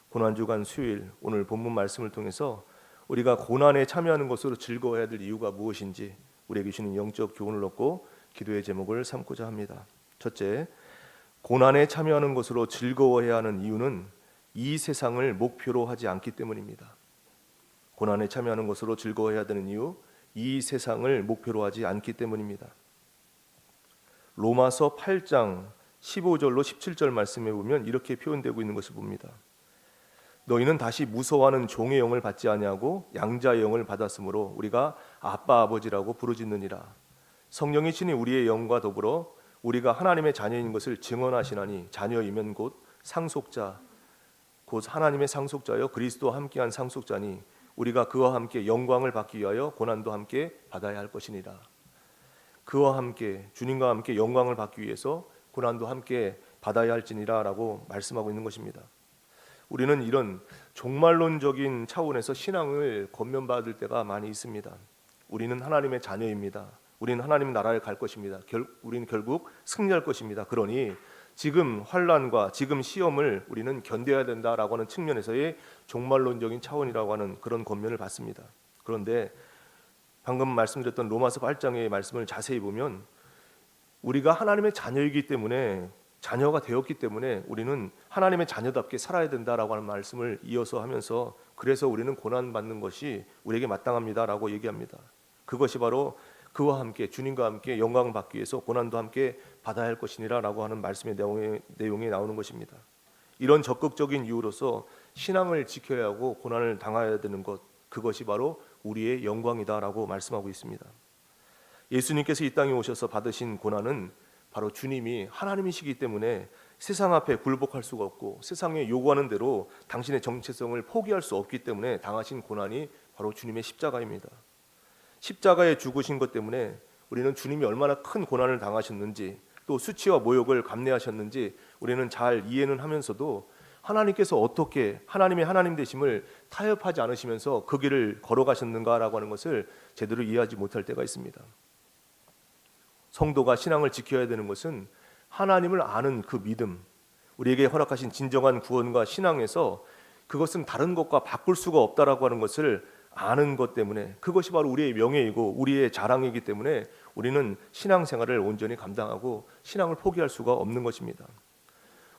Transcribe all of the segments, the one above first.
고난주간 수요일 오늘 본문 말씀을 통해서 우리가 고난에 참여하는 것으로 즐거워해야 될 이유가 무엇인지 우리에게 주는 영적 교훈을 얻고 기도의 제목을 삼고자 합니다. 첫째, 고난에 참여하는 것으로 즐거워해야 하는 이유는 이 세상을 목표로 하지 않기 때문입니다. 고난에 참여하는 것으로 즐거워해야 되는 이유, 이 세상을 목표로 하지 않기 때문입니다. 로마서 8장 15절로 17절 말씀에 보면 이렇게 표현되고 있는 것을 봅니다. 너희는 다시 무서워하는 종의 영을 받지 아니하고 양자의 영을 받았으므로 우리가 아빠 아버지라고 부르짖느니라. 성령이 친히 우리의 영과 더불어 우리가 하나님의 자녀인 것을 증언하시나니 자녀이면 곧 상속자 곧 하나님의 상속자여 그리스도와 함께한 상속자니 우리가 그와 함께 영광을 받기 위하여 고난도 함께 받아야 할 것이니라. 그와 함께 주님과 함께 영광을 받기 위해서 고난도 함께 받아야 할지니라 라고 말씀하고 있는 것입니다. 우리는 이런 종말론적인 차원에서 신앙을 권면받을 때가 많이 있습니다. 우리는 하나님의 자녀입니다. 우리는 하나님 나라에 갈 것입니다. 우리는 결국 승리할 것입니다. 그러니 지금 환난과 지금 시험을 우리는 견뎌야 된다라고 하는 측면에서의 종말론적인 차원이라고 하는 그런 권면을 받습니다. 그런데 방금 말씀드렸던 로마서 8장의 말씀을 자세히 보면 우리가 하나님의 자녀이기 때문에 자녀가 되었기 때문에 우리는 하나님의 자녀답게 살아야 된다라고 하는 말씀을 이어서 하면서 그래서 우리는 고난받는 것이 우리에게 마땅합니다라고 얘기합니다. 그것이 바로 그와 함께 주님과 함께 영광을 받기 위해서 고난도 함께 받아야 할 것이니라라고 하는 말씀의 내용이 나오는 것입니다. 이런 적극적인 이유로서 신앙을 지켜야 하고 고난을 당해야 되는 것, 그것이 바로 우리의 영광이다라고 말씀하고 있습니다. 예수님께서 이 땅에 오셔서 받으신 고난은 바로 주님이 하나님이시기 때문에 세상 앞에 굴복할 수가 없고 세상에 요구하는 대로 당신의 정체성을 포기할 수 없기 때문에 당하신 고난이 바로 주님의 십자가입니다. 십자가에 죽으신 것 때문에 우리는 주님이 얼마나 큰 고난을 당하셨는지 또 수치와 모욕을 감내하셨는지 우리는 잘 이해는 하면서도 하나님께서 어떻게 하나님의 하나님 되심을 타협하지 않으시면서 그 길을 걸어가셨는가라고 하는 것을 제대로 이해하지 못할 때가 있습니다. 성도가 신앙을 지켜야 되는 것은 하나님을 아는 그 믿음, 우리에게 허락하신 진정한 구원과 신앙에서 그것은 다른 것과 바꿀 수가 없다라고 하는 것을 아는 것 때문에 그것이 바로 우리의 명예이고 우리의 자랑이기 때문에 우리는 신앙생활을 온전히 감당하고 신앙을 포기할 수가 없는 것입니다.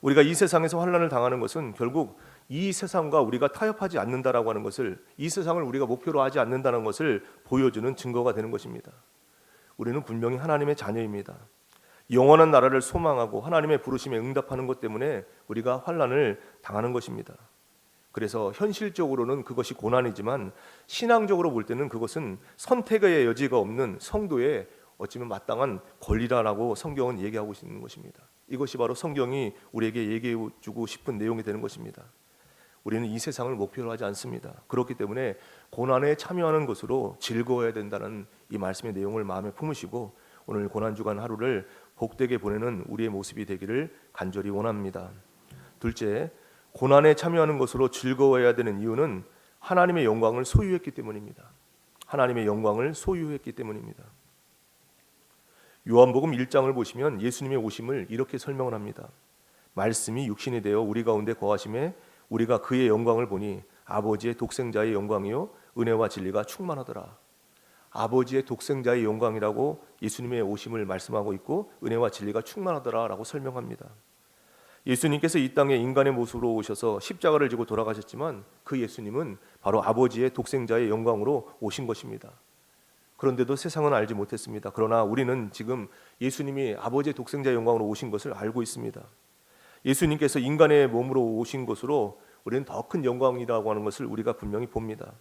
우리가 이 세상에서 환난을 당하는 것은 결국 이 세상과 우리가 타협하지 않는다라고 하는 것을, 이 세상을 우리가 목표로 하지 않는다는 것을 보여주는 증거가 되는 것입니다. 우리는 분명히 하나님의 자녀입니다. 영원한 나라를 소망하고 하나님의 부르심에 응답하는 것 때문에 우리가 환난을 당하는 것입니다. 그래서 현실적으로는 그것이 고난이지만 신앙적으로 볼 때는 그것은 선택의 여지가 없는 성도의 어찌면 마땅한 권리라고 성경은 얘기하고 있는 것입니다. 이것이 바로 성경이 우리에게 얘기해주고 싶은 내용이 되는 것입니다. 우리는 이 세상을 목표로 하지 않습니다. 그렇기 때문에 고난에 참여하는 것으로 즐거워야 된다는 이 말씀의 내용을 마음에 품으시고 오늘 고난주간 하루를 복되게 보내는 우리의 모습이 되기를 간절히 원합니다. 둘째, 고난에 참여하는 것으로 즐거워해야 되는 이유는 하나님의 영광을 소유했기 때문입니다. 하나님의 영광을 소유했기 때문입니다. 요한복음 1장을 보시면 예수님의 오심을 이렇게 설명을 합니다. 말씀이 육신이 되어 우리 가운데 거하심에 우리가 그의 영광을 보니 아버지의 독생자의 영광이요 은혜와 진리가 충만하더라. 아버지의 독생자의 영광이라고 예수님의 오심을 말씀하고 있고 은혜와 진리가 충만하더라라고 설명합니다. 예수님께서 이 땅에 인간의 모습으로 오셔서 십자가를 지고 돌아가셨지만 그 예수님은 바로 아버지의 독생자의 영광으로 오신 것입니다. 그런데도 세상은 알지 못했습니다. 그러나 우리는 지금 예수님이 아버지의 독생자의 영광으로 오신 것을 알고 있습니다. 예수님께서 인간의 몸으로 오신 것으로 우리는 더 큰 영광이라고 하는 것을 우리가 분명히 봅니다.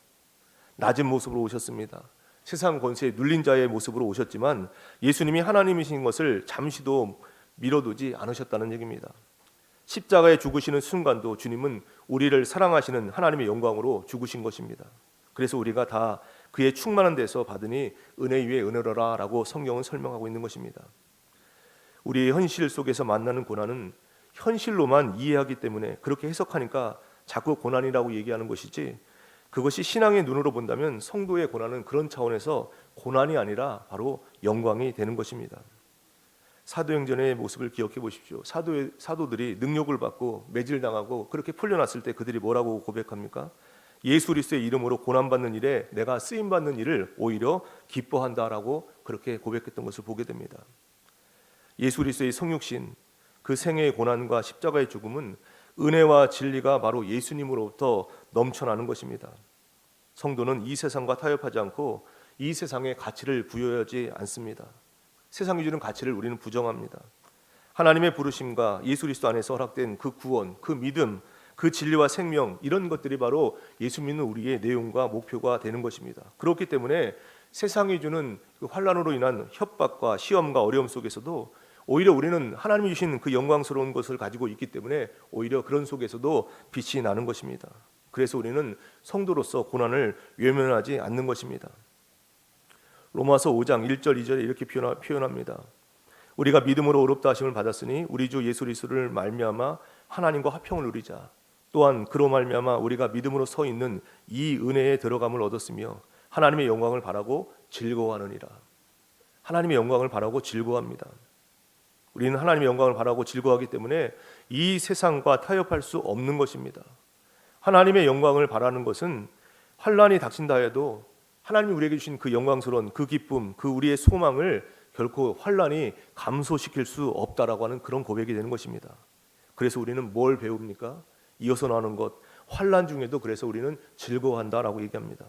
낮은 모습으로 오셨습니다. 세상 권세에 눌린 자의 모습으로 오셨지만 예수님이 하나님이신 것을 잠시도 미뤄두지 않으셨다는 얘기입니다. 십자가에 죽으시는 순간도 주님은 우리를 사랑하시는 하나님의 영광으로 죽으신 것입니다. 그래서 우리가 다 그의 충만한 데서 받으니 은혜 위에 은혜로라 라고 성경은 설명하고 있는 것입니다. 우리의 현실 속에서 만나는 고난은 현실로만 이해하기 때문에 그렇게 해석하니까 자꾸 고난이라고 얘기하는 것이지, 그것이 신앙의 눈으로 본다면 성도의 고난은 그런 차원에서 고난이 아니라 바로 영광이 되는 것입니다. 사도행전의 모습을 기억해 보십시오. 사도들이 능력을 받고 매질당하고 그렇게 풀려났을 때 그들이 뭐라고 고백합니까? 예수 그리스도의 이름으로 고난받는 일에 내가 쓰임받는 일을 오히려 기뻐한다라고 그렇게 고백했던 것을 보게 됩니다. 예수 그리스도의 성육신, 그 생애의 고난과 십자가의 죽음은 은혜와 진리가 바로 예수님으로부터 넘쳐나는 것입니다. 성도는 이 세상과 타협하지 않고 이 세상의 가치를 부여하지 않습니다. 세상이 주는 가치를 우리는 부정합니다. 하나님의 부르심과 예수 그리스도 안에서 허락된 그 구원, 그 믿음, 그 진리와 생명, 이런 것들이 바로 예수 믿는 우리의 내용과 목표가 되는 것입니다. 그렇기 때문에 세상이 주는 그 환난으로 인한 협박과 시험과 어려움 속에서도 오히려 우리는 하나님이 주신 그 영광스러운 것을 가지고 있기 때문에 오히려 그런 속에서도 빛이 나는 것입니다. 그래서 우리는 성도로서 고난을 외면하지 않는 것입니다. 로마서 5장 1절 2절에 이렇게 표현합니다. 우리가 믿음으로 의롭다 하심을 받았으니 우리 주 예수 그리스도를 말미암아 하나님과 화평을 누리자. 또한 그로 말미암아 우리가 믿음으로 서 있는 이 은혜에 들어감을 얻었으며 하나님의 영광을 바라고 즐거워하느니라. 하나님의 영광을 바라고 즐거워합니다. 우리는 하나님의 영광을 바라고 즐거워하기 때문에 이 세상과 타협할 수 없는 것입니다. 하나님의 영광을 바라는 것은 환난이 닥친다 해도 하나님이 우리에게 주신 그 영광스러운 그 기쁨, 그 우리의 소망을 결코 환난이 감소시킬 수 없다라고 하는 그런 고백이 되는 것입니다. 그래서 우리는 뭘 배웁니까? 이어서 나오는 것, 환난 중에도 그래서 우리는 즐거워한다라고 얘기합니다.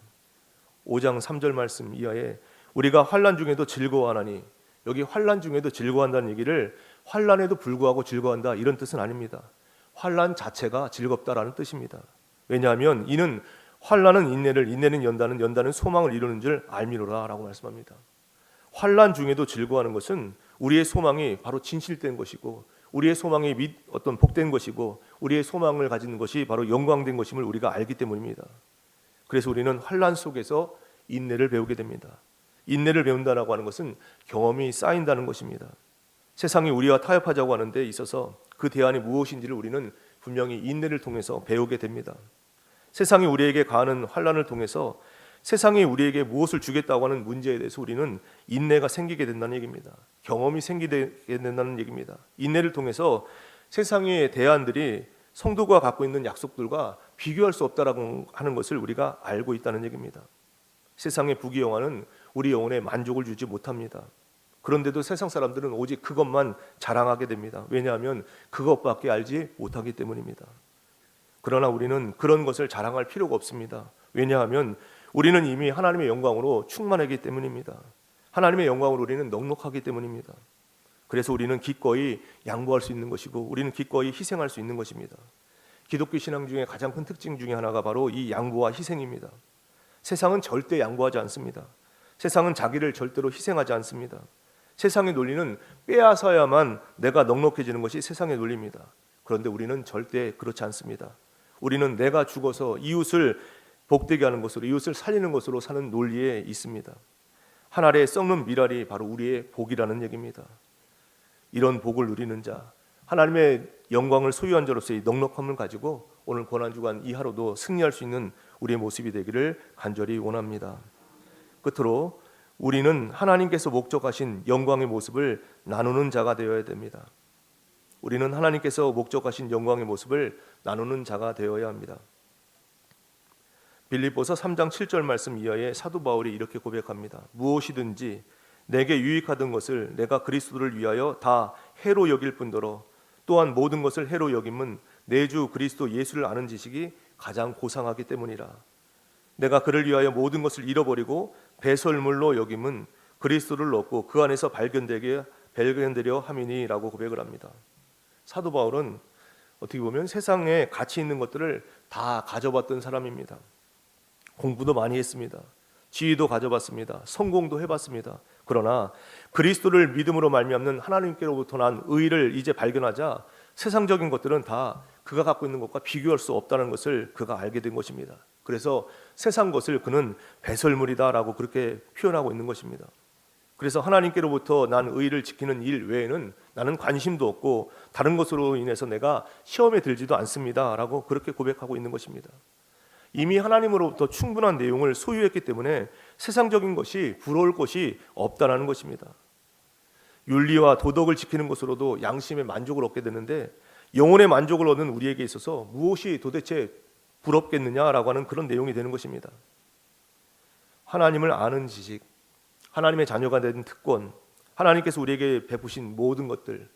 5장 3절 말씀 이하에 우리가 환난 중에도 즐거워하나니, 여기 환난 중에도 즐거워한다는 얘기를 환난에도 불구하고 즐거워한다 이런 뜻은 아닙니다. 환난 자체가 즐겁다라는 뜻입니다. 왜냐하면 이는 환난은 인내를, 인내는 연단은 소망을 이루는 줄 알미노라라고 말씀합니다. 환난 중에도 즐거워하는 것은 우리의 소망이 바로 진실된 것이고 우리의 소망이 어떤 복된 것이고 우리의 소망을 가진 것이 바로 영광된 것임을 우리가 알기 때문입니다. 그래서 우리는 환난 속에서 인내를 배우게 됩니다. 인내를 배운다라고 하는 것은 경험이 쌓인다는 것입니다. 세상이 우리와 타협하자고 하는 데 있어서 그 대안이 무엇인지를 우리는 분명히 인내를 통해서 배우게 됩니다. 세상이 우리에게 가하는 환난을 통해서 세상이 우리에게 무엇을 주겠다고 하는 문제에 대해서 우리는 인내가 생기게 된다는 얘기입니다. 경험이 생기게 된다는 얘기입니다. 인내를 통해서 세상의 대안들이 성도가 갖고 있는 약속들과 비교할 수 없다라고 하는 것을 우리가 알고 있다는 얘기입니다. 세상의 부귀영화는 우리 영혼에 만족을 주지 못합니다. 그런데도 세상 사람들은 오직 그것만 자랑하게 됩니다. 왜냐하면 그것밖에 알지 못하기 때문입니다. 그러나 우리는 그런 것을 자랑할 필요가 없습니다. 왜냐하면 우리는 이미 하나님의 영광으로 충만하기 때문입니다. 하나님의 영광으로 우리는 넉넉하기 때문입니다. 그래서 우리는 기꺼이 양보할 수 있는 것이고 우리는 기꺼이 희생할 수 있는 것입니다. 기독교 신앙 중에 가장 큰 특징 중에 하나가 바로 이 양보와 희생입니다. 세상은 절대 양보하지 않습니다. 세상은 자기를 절대로 희생하지 않습니다. 세상의 논리는 빼앗아야만 내가 넉넉해지는 것이 세상의 논리입니다. 그런데 우리는 절대 그렇지 않습니다. 우리는 내가 죽어서 이웃을 복되게 하는 것으로, 이웃을 살리는 것으로 사는 논리에 있습니다. 한 알에 썩는 밀알이 바로 우리의 복이라는 얘기입니다. 이런 복을 누리는 자, 하나님의 영광을 소유한 자로서의 넉넉함을 가지고 오늘 고난주간 이 하루도 승리할 수 있는 우리의 모습이 되기를 간절히 원합니다. 끝으로 우리는 하나님께서 목적하신 영광의 모습을 나누는 자가 되어야 됩니다. 우리는 하나님께서 목적하신 영광의 모습을 나누는 자가 되어야 합니다. 빌립보서 3장 7절 말씀 이하에 사도 바울이 이렇게 고백합니다. 무엇이든지 내게 유익하던 것을 내가 그리스도를 위하여 다 해로 여길 뿐더러 또한 모든 것을 해로 여김은 내 주 그리스도 예수를 아는 지식이 가장 고상하기 때문이라. 내가 그를 위하여 모든 것을 잃어버리고 배설물로 여김은 그리스도를 얻고 그 안에서 발견되려 함이니라고 고백을 합니다. 사도 바울은 어떻게 보면 세상에 가치 있는 것들을 다 가져봤던 사람입니다. 공부도 많이 했습니다. 지위도 가져봤습니다. 성공도 해봤습니다. 그러나 그리스도를 믿음으로 말미암는 하나님께로부터 난 의를 이제 발견하자 세상적인 것들은 다 그가 갖고 있는 것과 비교할 수 없다는 것을 그가 알게 된 것입니다. 그래서 세상 것을 그는 배설물이다라고 그렇게 표현하고 있는 것입니다. 그래서 하나님께로부터 난 의를 지키는 일 외에는 나는 관심도 없고 다른 것으로 인해서 내가 시험에 들지도 않습니다라고 그렇게 고백하고 있는 것입니다. 이미 하나님으로부터 충분한 내용을 소유했기 때문에 세상적인 것이 부러울 것이 없다라는 것입니다. 윤리와 도덕을 지키는 것으로도 양심의 만족을 얻게 되는데 영혼의 만족을 얻는 우리에게 있어서 무엇이 도대체 부럽겠느냐라고 하는 그런 내용이 되는 것입니다. 하나님을 아는 지식, 하나님의 자녀가 된 특권, 하나님께서 우리에게 베푸신 모든 것들,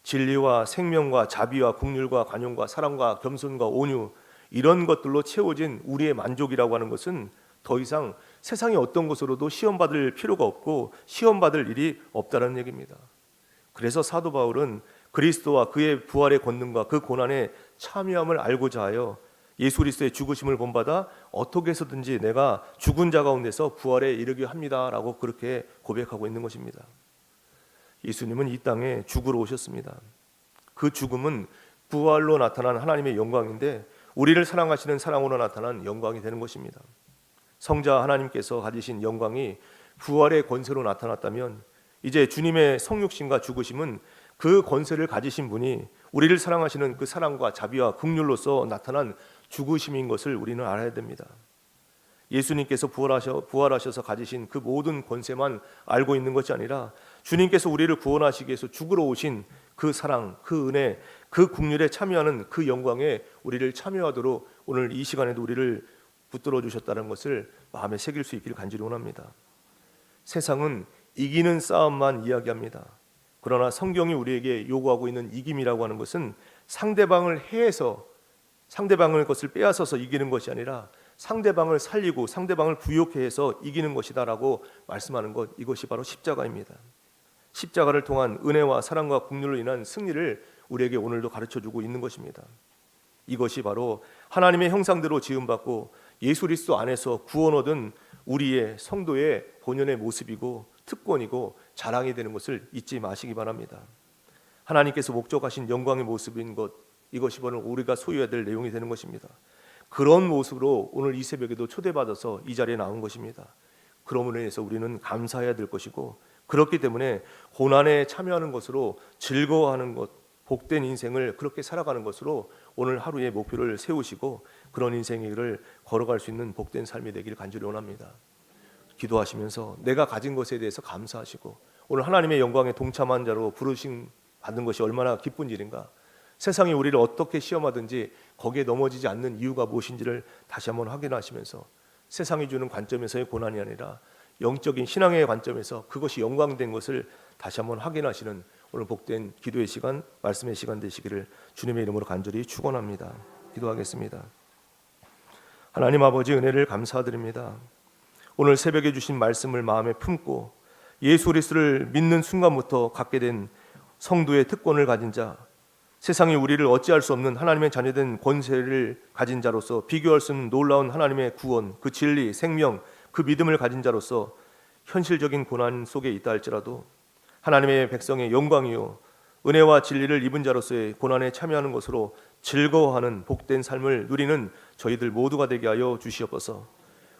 진리와 생명과 자비와 긍휼과 관용과 사랑과 겸손과 온유, 이런 것들로 채워진 우리의 만족이라고 하는 것은 더 이상 세상의 어떤 것으로도 시험받을 필요가 없고 시험받을 일이 없다는 얘기입니다. 그래서 사도 바울은 그리스도와 그의 부활의 권능과 그 고난의 참여함을 알고자 하여 예수 그리스도의 죽으심을 본받아 어떻게 해서든지 내가 죽은 자 가운데서 부활에 이르게 합니다라고 그렇게 고백하고 있는 것입니다. 예수님은 이 땅에 죽으러 오셨습니다. 그 죽음은 부활로 나타난 하나님의 영광인데 우리를 사랑하시는 사랑으로 나타난 영광이 되는 것입니다. 성자 하나님께서 가지신 영광이 부활의 권세로 나타났다면 이제 주님의 성육신과 죽으심은 그 권세를 가지신 분이 우리를 사랑하시는 그 사랑과 자비와 긍휼로서 나타난 죽으심인 것을 우리는 알아야 됩니다. 예수님께서 부활하셔서 가지신 그 모든 권세만 알고 있는 것이 아니라 주님께서 우리를 구원하시기 위해서 죽으러 오신 그 사랑, 그 은혜, 그 긍휼에 참여하는 그 영광에 우리를 참여하도록 오늘 이 시간에도 우리를 붙들어 주셨다는 것을 마음에 새길 수 있기를 간절히 원합니다. 세상은 이기는 싸움만 이야기합니다. 그러나 성경이 우리에게 요구하고 있는 이김이라고 하는 것은 상대방을 해해서 상대방의 것을 빼앗아서 이기는 것이 아니라 상대방을 살리고 상대방을 부욕해 해서 이기는 것이다라고 말씀하는 것, 이것이 바로 십자가입니다. 십자가를 통한 은혜와 사랑과 긍휼로 인한 승리를 우리에게 오늘도 가르쳐주고 있는 것입니다. 이것이 바로 하나님의 형상대로 지음받고 예수 그리스도 안에서 구원 얻은 우리의 성도의 본연의 모습이고 특권이고 자랑이 되는 것을 잊지 마시기 바랍니다. 하나님께서 목적하신 영광의 모습인 것, 이것이 바로 우리가 소유해야 될 내용이 되는 것입니다. 그런 모습으로 오늘 이 새벽에도 초대받아서 이 자리에 나온 것입니다. 그러므로 인해서 우리는 감사해야 될 것이고 그렇기 때문에 고난에 참여하는 것으로 즐거워하는 것, 복된 인생을 그렇게 살아가는 것으로 오늘 하루의 목표를 세우시고 그런 인생의 길을 걸어갈 수 있는 복된 삶이 되기를 간절히 원합니다. 기도하시면서 내가 가진 것에 대해서 감사하시고 오늘 하나님의 영광에 동참한 자로 부르심 받는 것이 얼마나 기쁜 일인가. 세상이 우리를 어떻게 시험하든지 거기에 넘어지지 않는 이유가 무엇인지를 다시 한번 확인하시면서 세상이 주는 관점에서의 고난이 아니라 영적인 신앙의 관점에서 그것이 영광된 것을 다시 한번 확인하시는 오늘 복된 기도의 시간, 말씀의 시간 되시기를 주님의 이름으로 간절히 축원합니다. 기도하겠습니다. 하나님 아버지, 은혜를 감사드립니다. 오늘 새벽에 주신 말씀을 마음에 품고 예수 그리스도를 믿는 순간부터 갖게 된 성도의 특권을 가진 자, 세상이 우리를 어찌할 수 없는 하나님의 자녀된 권세를 가진 자로서 비교할 수 없는 놀라운 하나님의 구원, 그 진리, 생명, 그 믿음을 가진 자로서 현실적인 고난 속에 있다 할지라도 하나님의 백성의 영광이요 은혜와 진리를 입은 자로서의 고난에 참여하는 것으로 즐거워하는 복된 삶을 누리는 저희들 모두가 되게 하여 주시옵소서.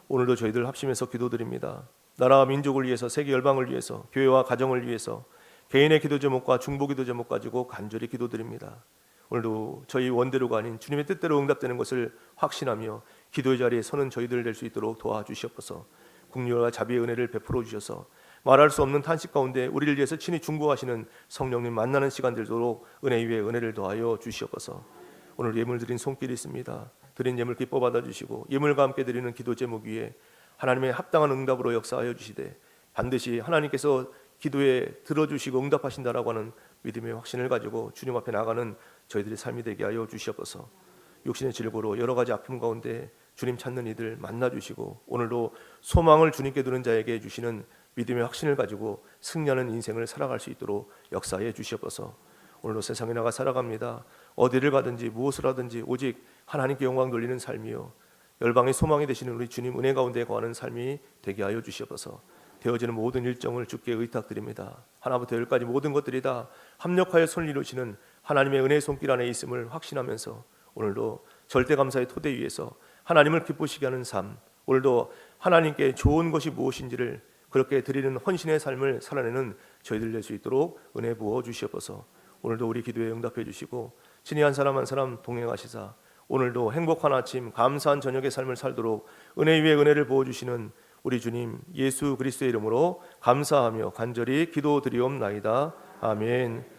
오늘도 저희들 합심해서 기도드립니다. 나라와 민족을 위해서, 세계 열방을 위해서, 교회와 가정을 위해서 개인의 기도 제목과 중보 기도 제목 가지고 간절히 기도드립니다. 오늘도 저희 원대로가 아닌 주님의 뜻대로 응답되는 것을 확신하며 기도의 자리에 서는 저희들 될 수 있도록 도와주시옵소서. 긍휼과 자비의 은혜를 베풀어 주셔서 말할 수 없는 탄식 가운데 우리를 위해서 친히 중보하시는 성령님 만나는 시간 되도록 은혜 위에 은혜를 더하여 주시옵소서. 오늘 예물 드린 손길이 있습니다. 드린 예물 기뻐 받아주시고 예물과 함께 드리는 기도 제목 위에 하나님의 합당한 응답으로 역사하여 주시되 반드시 하나님께서 기도에 들어주시고 응답하신다라고 하는 믿음의 확신을 가지고 주님 앞에 나가는 저희들의 삶이 되게 하여 주시옵소서. 육신의 질고로 여러 가지 아픔 가운데 주님 찾는 이들 만나주시고 오늘도 소망을 주님께 두는 자에게 주시는 믿음의 확신을 가지고 승리하는 인생을 살아갈 수 있도록 역사해 주시옵소서. 오늘도 세상에 나가 살아갑니다. 어디를 가든지 무엇을 하든지 오직 하나님께 영광 돌리는 삶이요 열방의 소망이 되시는 우리 주님 은혜 가운데 거하는 삶이 되게 하여 주시옵소서. 되어지는 모든 일정을 주께 의탁드립니다. 하나부터 열까지 모든 것들이 다 합력하여 손을 이루시는 하나님의 은혜의 손길 안에 있음을 확신하면서 오늘도 절대감사의 토대 위에서 하나님을 기쁘시게 하는 삶, 오늘도 하나님께 좋은 것이 무엇인지를 그렇게 드리는 헌신의 삶을 살아내는 저희들 될 수 있도록 은혜 부어 주시옵소서. 오늘도 우리 기도에 응답해 주시고 친히 한 사람 한 사람 동행하시사 오늘도 행복한 아침 감사한 저녁의 삶을 살도록 은혜 위에 은혜를 부어 주시는 우리 주님 예수 그리스도의 이름으로 감사하며 간절히 기도드리옵나이다. 아멘.